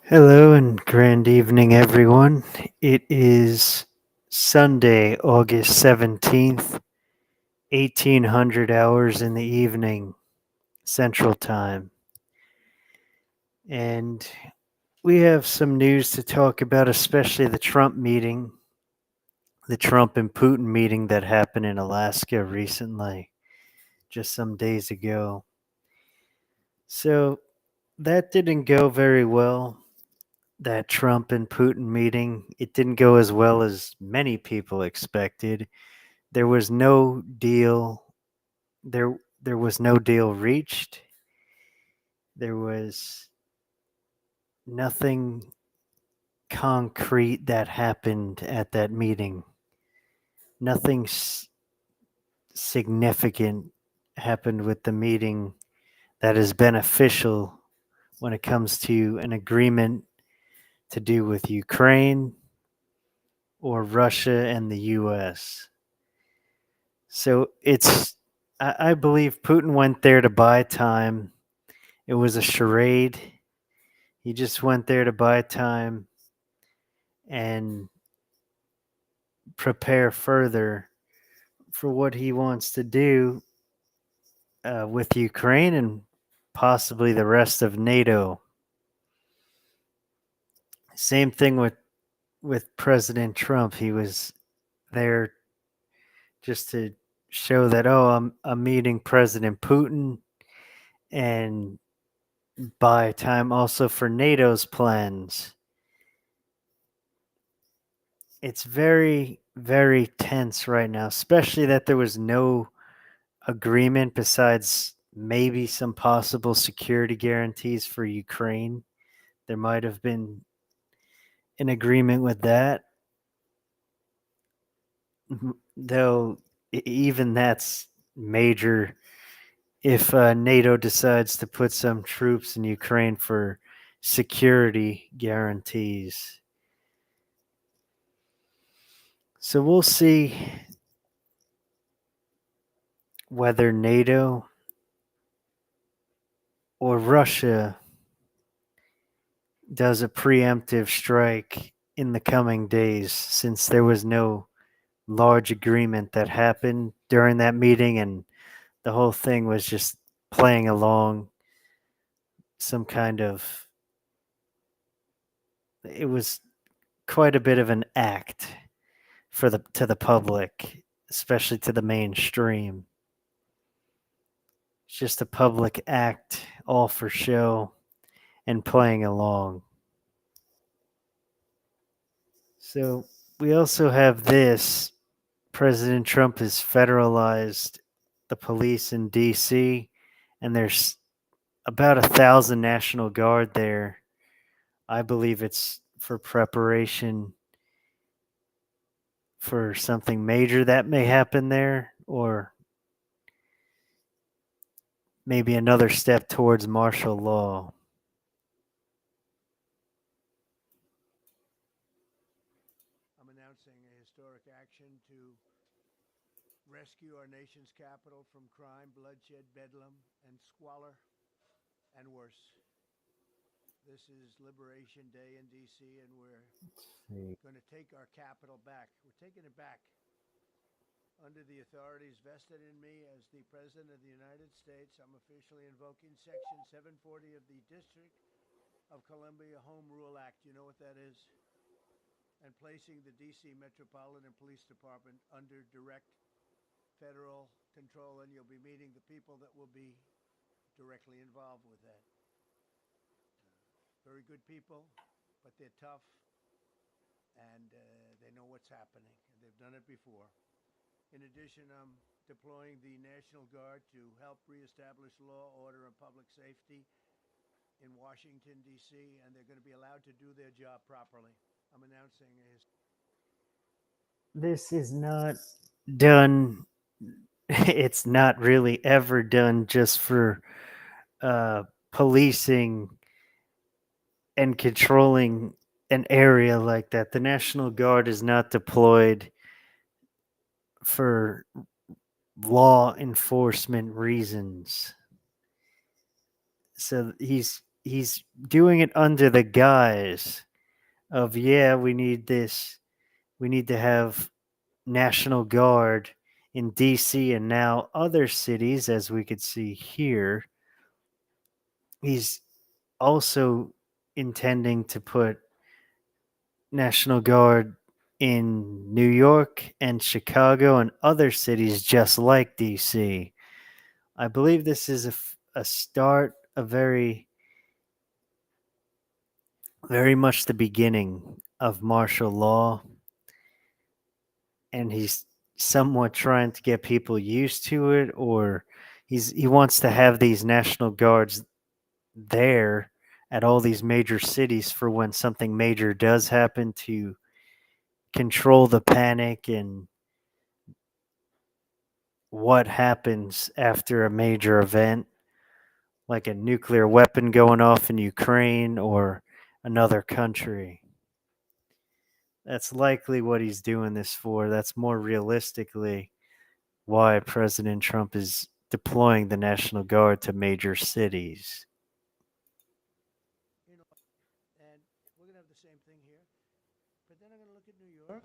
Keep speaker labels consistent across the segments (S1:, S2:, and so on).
S1: Hello and grand evening, everyone. It is Sunday, August 17th, 1800 hours in the evening, Central Time. And we have some news to talk about, especially the Trump and Putin meeting that happened in Alaska recently, just some days ago. So that didn't go very well. That Trump and Putin meeting, it didn't go as well as many people expected. There was no deal. There was no deal reached. There was nothing concrete that happened at that meeting. Nothing significant happened with the meeting that is beneficial when it comes to an agreement to do with Ukraine or Russia and the US. So I believe Putin went there to buy time. It was a charade. He just went there to buy time and prepare further for what he wants to do with Ukraine and possibly the rest of NATO. Same thing with President Trump. He was there just to show that, oh, I'm meeting President Putin and buy time also for NATO's plans. It's very, very tense right now, especially that there was no agreement besides maybe some possible security guarantees for Ukraine. There might have been an agreement with that, though even that's major if NATO decides to put some troops in Ukraine for security guarantees. So we'll see whether NATO or Russia does a preemptive strike in the coming days, since there was no large agreement that happened during that meeting and the whole thing was just playing along some kind of, it was quite a bit of an act for the to the public, especially to the mainstream. It's just a public act, all for show and playing along. So we also have this. President Trump has federalized the police in DC, and there's about 1,000 National Guard there. I believe it's for preparation for something major that may happen there, or maybe another step towards martial law.
S2: I'm announcing a historic action to rescue our nation's capital from crime, bloodshed, bedlam, and squalor, and worse. This is Liberation Day in D.C., and we're going to take our capital back. We're taking it back under the authorities vested in me as the President of the United States. I'm officially invoking Section 740 of the District of Columbia Home Rule Act. You know what that is? And placing the D.C. Metropolitan Police Department under direct federal control, and you'll be meeting the people that will be directly involved with that. Very good people, but they're tough, and they know what's happening, and they've done it before. In addition, I'm deploying the National Guard to help reestablish law, order, and public safety in Washington, D.C., and they're going to be allowed to do their job properly. I'm announcing
S1: This is not done. It's not really ever done just for uh, policing and controlling an area like that. The National Guard is not deployed for law enforcement reasons. So he's doing it under the guise of, yeah, we need this, we need to have National Guard in DC and now other cities, as we could see here. He's also intending to put National Guard in New York and Chicago and other cities just like DC. I believe this is a start, a very much the beginning of martial law, and he's somewhat trying to get people used to it, or he wants to have these National Guards there at all these major cities for when something major does happen to control the panic and what happens after a major event, like a nuclear weapon going off in Ukraine or another country. That's likely what he's doing this for. That's more realistically why President Trump is deploying the National Guard to major cities.
S2: You know, and we're going to have the same thing here. But then I'm going to look at New York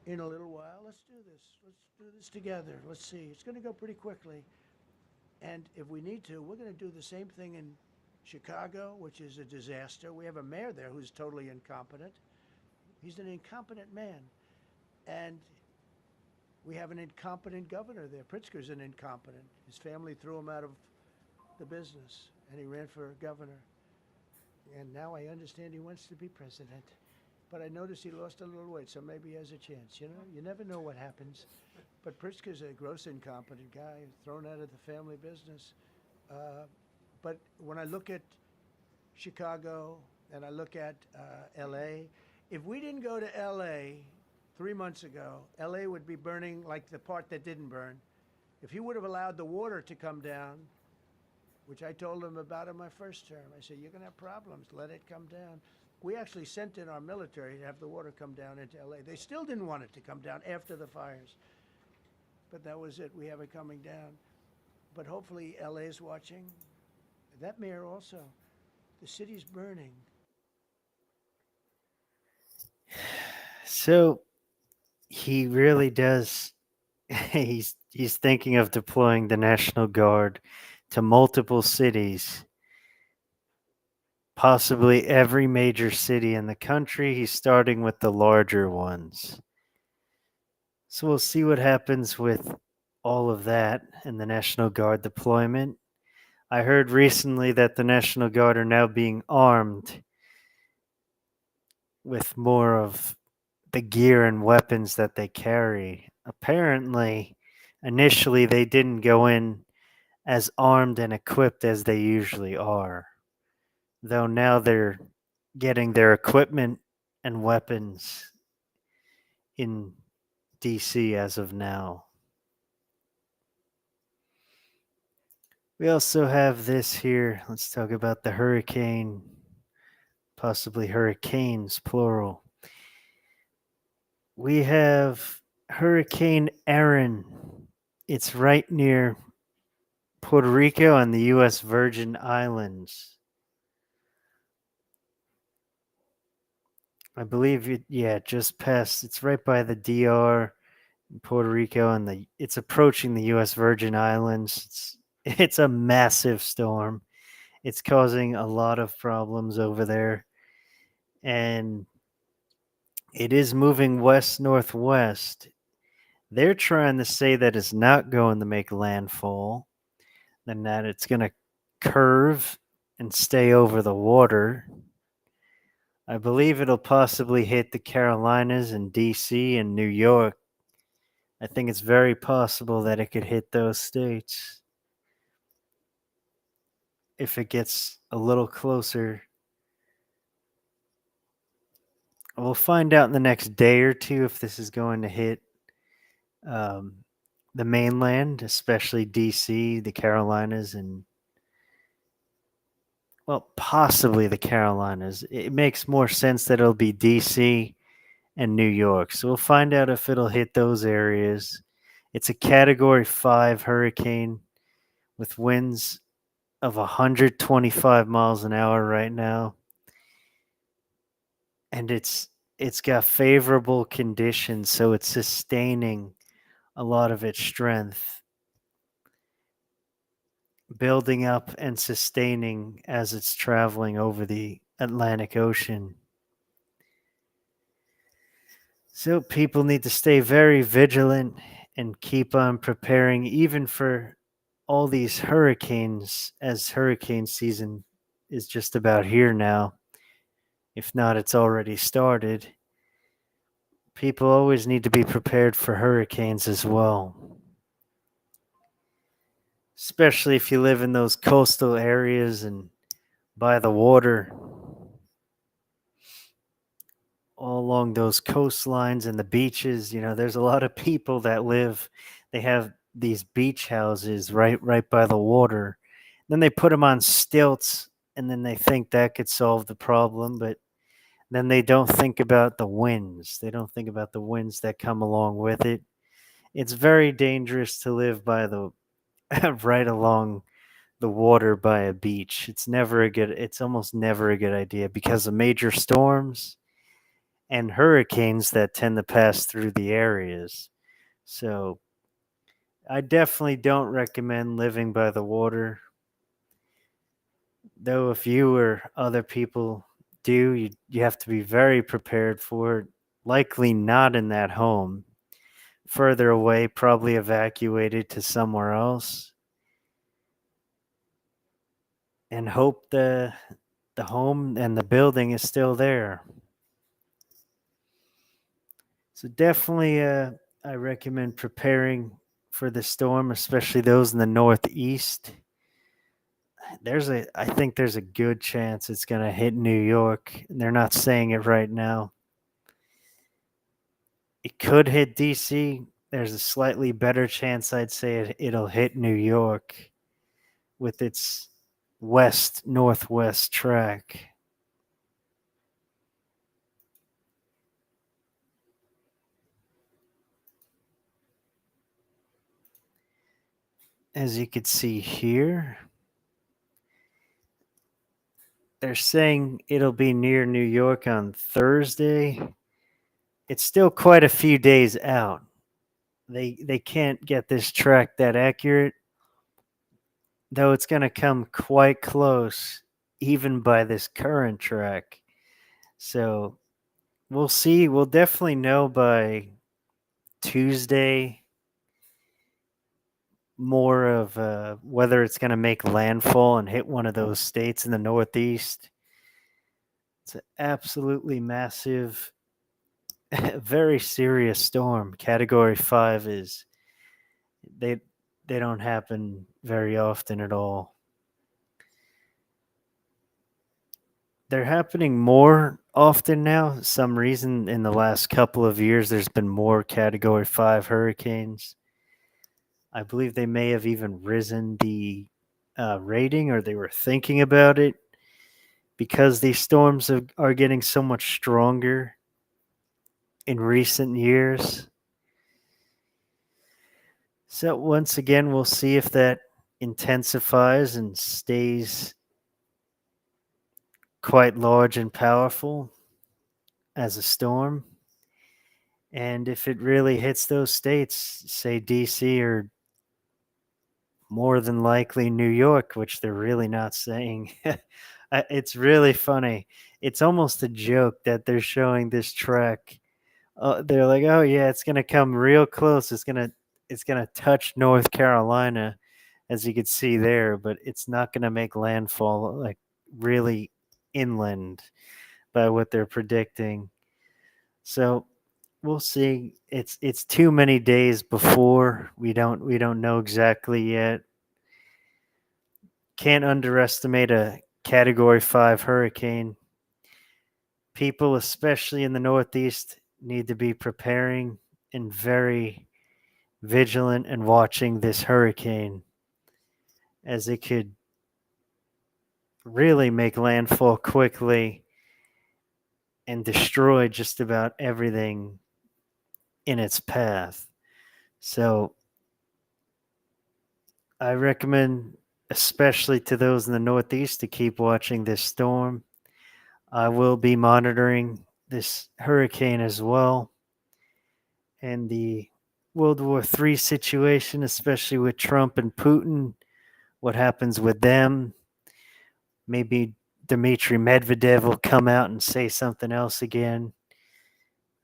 S2: in a little while. Let's do this. Let's do this together. Let's see. It's going to go pretty quickly. And if we need to, we're going to do the same thing in Chicago, which is a disaster. We have a mayor there who's totally incompetent. He's an incompetent man. And we have an incompetent governor there. Pritzker's an incompetent. His family threw him out of the business, and he ran for governor. And now I understand he wants to be president. But I noticed he lost a little weight, so maybe he has a chance. You know, you never know what happens. But Pritzker's a gross incompetent guy, thrown out of the family business. But when I look at Chicago and I look at L.A., if we didn't go to L.A. 3 months ago, L.A. would be burning like the part that didn't burn. If he would have allowed the water to come down, which I told him about in my first term, I said, you're going to have problems. Let it come down. We actually sent in our military to have the water come down into L.A. They still didn't want it to come down after the fires. But that was it. We have it coming down. But hopefully L.A. is watching. That mayor also. The city's burning.
S1: So he really does. He's thinking of deploying the National Guard to multiple cities, possibly every major city in the country. He's starting with the larger ones. So we'll see what happens with all of that and the National Guard deployment. I heard recently that the National Guard are now being armed with more of the gear and weapons that they carry. Apparently, initially, they didn't go in as armed and equipped as they usually are, though now they're getting their equipment and weapons in DC as of now. We also have this here. Let's talk about the hurricane, possibly hurricanes, plural. We have Hurricane Erin. It's right near Puerto Rico and the U.S. Virgin Islands. I believe it, yeah, just past. It's right by the DR, in Puerto Rico, and it's approaching the U.S. Virgin Islands. It's a massive storm. It's causing a lot of problems over there, and it is moving west northwest. They're trying to say that it's not going to make landfall, and that it's going to curve and stay over the water. I believe it'll possibly hit the Carolinas and DC and New York. I think it's very possible that it could hit those states if it gets a little closer. We'll find out in the next day or two if this is going to hit um, the mainland, especially DC, the Carolinas, and, well, possibly the Carolinas. It makes more sense that it'll be DC and New York. So we'll find out if it'll hit those areas. It's a Category 5 hurricane with winds of 125 miles an hour right now, and it's got favorable conditions, so it's sustaining a lot of its strength, building up and sustaining as it's traveling over the Atlantic Ocean. So people need to stay very vigilant and keep on preparing, even for all these hurricanes, as hurricane season is just about here now. If not, it's already started. People always need to be prepared for hurricanes as well, especially if you live in those coastal areas and by the water, all along those coastlines and the beaches. There's a lot of people that live, they have these beach houses right by the water. Then they put them on stilts, and then they think that could solve the problem, but then they don't think about the winds. They don't think about the winds that come along with it. It's very dangerous to live by the right along the water by a beach. It's almost never a good idea because of major storms and hurricanes that tend to pass through the areas. So I definitely don't recommend living by the water. Though if you or other people do, you have to be very prepared for it. Likely not in that home. Further away, probably evacuated to somewhere else. And hope the home and the building is still there. So definitely I recommend preparing for the storm, especially those in the northeast. I think there's a good chance it's going to hit New York. They're not saying it right now. It could hit DC. There's a slightly better chance, I'd say, it'll hit New York with its west northwest track. As you can see here, they're saying it'll be near New York on Thursday. It's still quite a few days out. They can't get this track that accurate, though it's going to come quite close even by this current track. So we'll see. We'll definitely know by Tuesday more of whether it's going to make landfall and hit one of those states in the Northeast. It's an absolutely massive, very serious storm. Category 5 is they they don't happen very often at all. They're happening more often now. Some reason in the last couple of years there's been more category 5 hurricanes. I believe they may have even risen the rating, or they were thinking about it, because these storms are getting so much stronger in recent years. So once again, we'll see if that intensifies and stays quite large and powerful as a storm. And if it really hits those states, say DC, or more than likely New York, which they're really not saying. It's really funny. It's almost a joke that they're showing this track. They're like, "Oh yeah, it's gonna come real close. It's gonna touch North Carolina, as you can see there, but it's not gonna make landfall like really inland by what they're predicting." So we'll see. It's too many days before. We don't know exactly yet. Can't underestimate a category 5 hurricane. People, especially in the Northeast, need to be preparing and very vigilant and watching this hurricane, as it could really make landfall quickly and destroy just about everything in its path. So I recommend especially to those in the Northeast, to keep watching this storm. I will be monitoring this hurricane as well, and the World War III situation, especially with Trump and Putin, what happens with them. Maybe Dmitry Medvedev will come out and say something else again.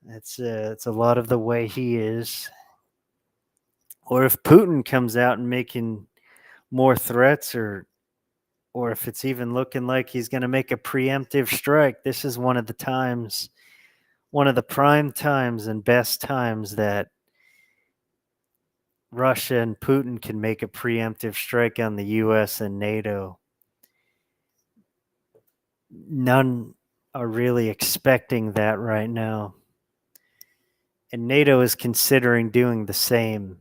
S1: It's a lot of the way he is. Or if Putin comes out and making more threats, or if it's even looking like he's going to make a preemptive strike, this is one of the times, one of the prime times and best times that Russia and Putin can make a preemptive strike on the US and NATO. None are really expecting that right now. And NATO is considering doing the same.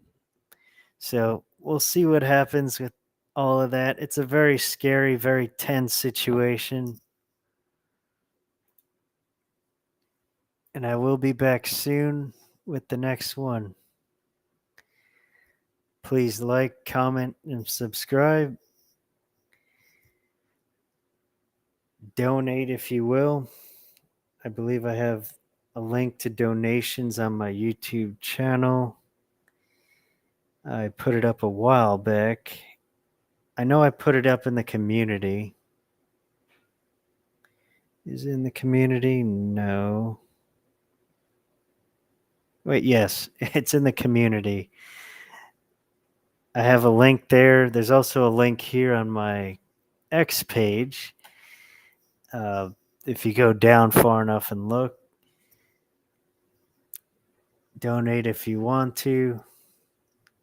S1: So we'll see what happens with all of that. It's a very scary, very tense situation. And I will be back soon with the next one. Please like, comment, and subscribe. Donate if you will. I believe I have a link to donations on my YouTube channel. I put it up a while back. I know I put it up in the community. Is it in the community? No. Wait, yes, it's in the community. I have a link there. There's also a link here on my X page. If you go down far enough and look, donate if you want to.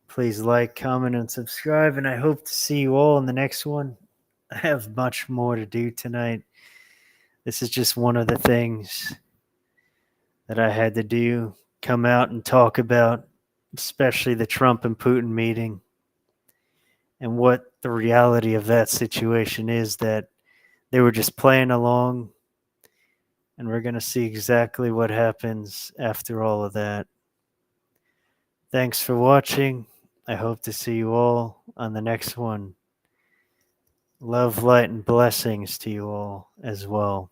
S1: Please like, comment, and subscribe. And I hope to see you all in the next one. I have much more to do tonight. This is just one of the things that I had to do. Come out and talk about, especially the Trump and Putin meeting, and what the reality of that situation is, that they were just playing along, and we're going to see exactly what happens after all of that. Thanks for watching. I hope to see you all on the next one. Love, light, and blessings to you all as well.